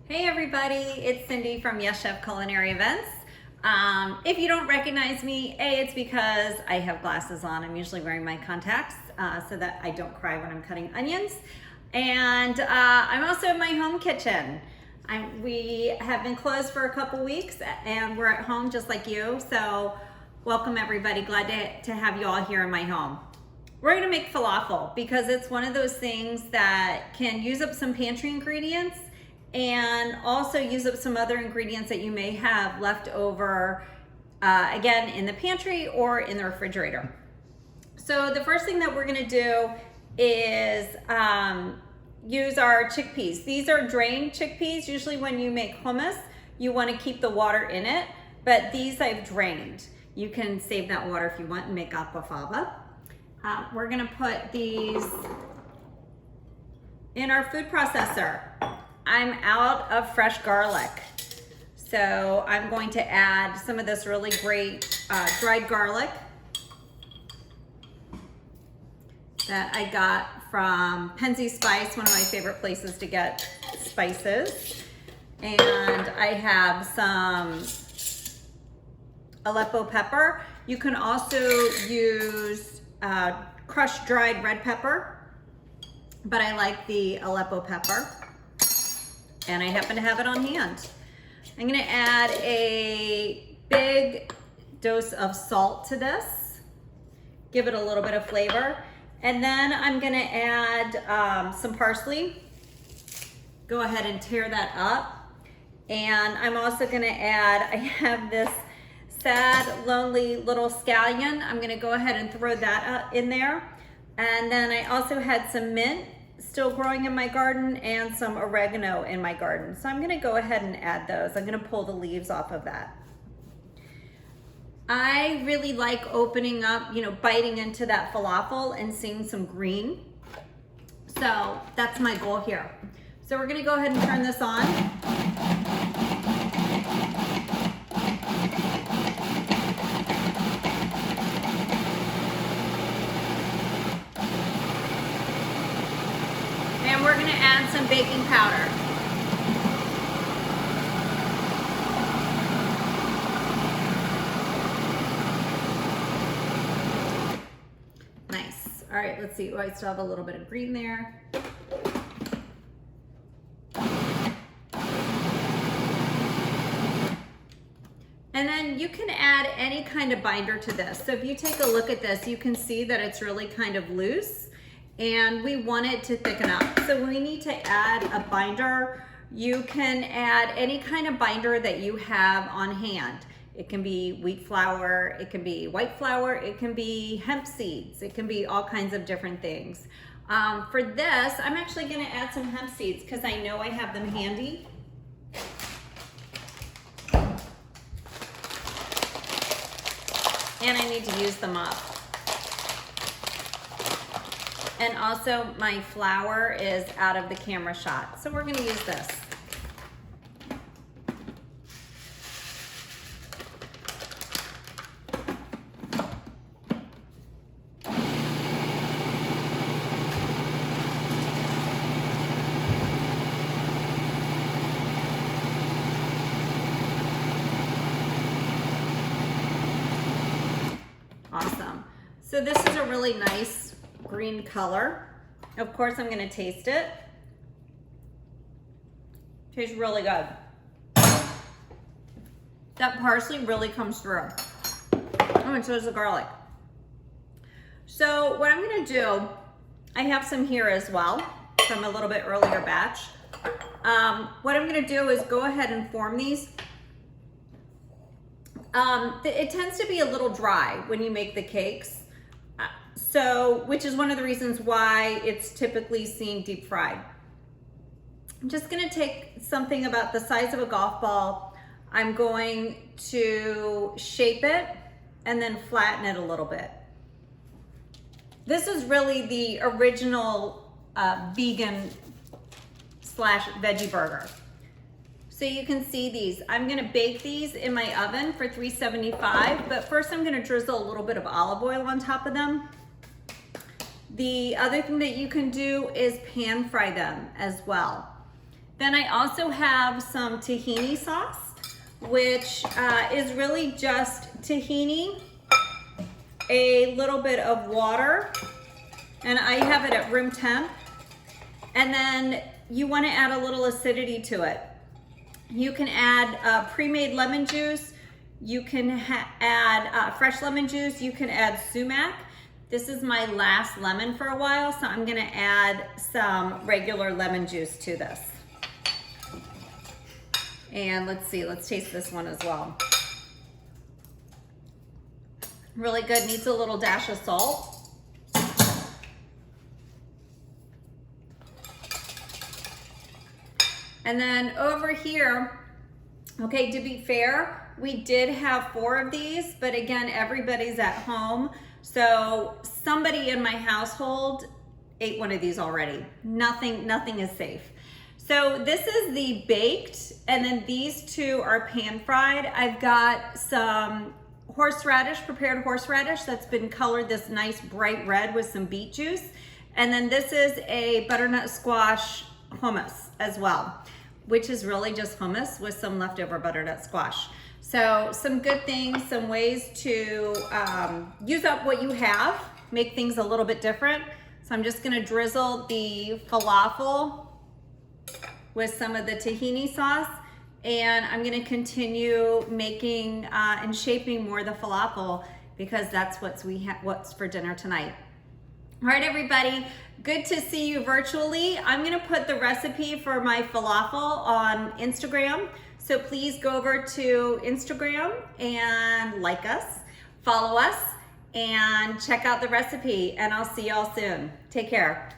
Hey everybody, it's Cindy from Yes Chef Culinary Events. If you don't recognize me, it's because I have glasses on. I'm usually wearing my contacts so that I don't cry when I'm cutting onions. And I'm also in my home kitchen. We have been closed for a couple weeks and we're at home just like you. So welcome everybody, glad to have you all here in my home. We're gonna make falafel because it's one of those things that can use up some pantry ingredients and also use up some other ingredients that you may have left over, again, in the pantry or in the refrigerator. So the first thing that we're gonna do is use our chickpeas. These are drained chickpeas. Usually when you make hummus, you wanna keep the water in it, but these I've drained. You can save that water if you want and make aquafaba. We're gonna put these in our food processor. I'm out of fresh garlic. So I'm going to add some of this really great dried garlic that I got from Penzi Spice, one of my favorite places to get spices. And I have some Aleppo pepper. You can also use crushed dried red pepper, but I like the Aleppo pepper. And I happen to have it on hand. I'm gonna add a big dose of salt to this, give it a little bit of flavor. And then I'm gonna add some parsley. Go ahead and tear that up. And I'm also gonna add, I have this sad, lonely little scallion. I'm gonna go ahead and throw that in there. And then I also had some mint still growing in my garden and some oregano in my garden. So I'm gonna go ahead and add those. I'm gonna pull the leaves off of that. I really like opening up, biting into that falafel and seeing some green. So that's my goal here. So we're gonna go ahead and turn this on. And we're gonna add some baking powder. Nice. All right, let's see. Oh, I still have a little bit of green there. And then you can add any kind of binder to this. So if you take a look at this, you can see that it's really kind of loose. And we want it to thicken up. So we need to add a binder. You can add any kind of binder that you have on hand. It can be wheat flour, it can be white flour, it can be hemp seeds, it can be all kinds of different things. For this, I'm actually gonna add some hemp seeds because I know I have them handy. And I need to use them up. And also my flour is out of the camera shot. So we're gonna use this. Awesome. So this is a really nice green color. Of course, I'm gonna taste it. Tastes really good. That parsley really comes through. Oh, and so does the garlic. So what I'm gonna do, I have some here as well from a little bit earlier batch. What I'm gonna do is go ahead and form these. It tends to be a little dry when you make the cakes. Which is one of the reasons why it's typically seen deep fried. I'm just gonna take something about the size of a golf ball. I'm going to shape it and then flatten it a little bit. This is really the original vegan / veggie burger. So you can see these. I'm gonna bake these in my oven for 375, but first I'm gonna drizzle a little bit of olive oil on top of them. The other thing that you can do is pan fry them as well. Then I also have some tahini sauce, which is really just tahini, a little bit of water, and I have it at room temp. And then you want to add a little acidity to it. You can add pre-made lemon juice. You can add fresh lemon juice. You can add sumac. This is my last lemon for a while, so I'm gonna add some regular lemon juice to this. And let's see, let's taste this one as well. Really good, needs a little dash of salt. And then over here, okay, to be fair, we did have 4 of these, but again, everybody's at home. So somebody in my household ate one of these already. Nothing is safe. So this is the baked, and then these 2 are pan fried. I've got some horseradish, prepared horseradish that's been colored this nice bright red with some beet juice. And then this is a butternut squash hummus as well, which is really just hummus with some leftover butternut squash. So some good things, some ways to use up what you have, make things a little bit different. So I'm just gonna drizzle the falafel with some of the tahini sauce, and I'm gonna continue making and shaping more of the falafel because that's what's for dinner tonight. All right, everybody, good to see you virtually. I'm gonna put the recipe for my falafel on Instagram. So please go over to Instagram and like us, follow us, and check out the recipe, and I'll see y'all soon. Take care.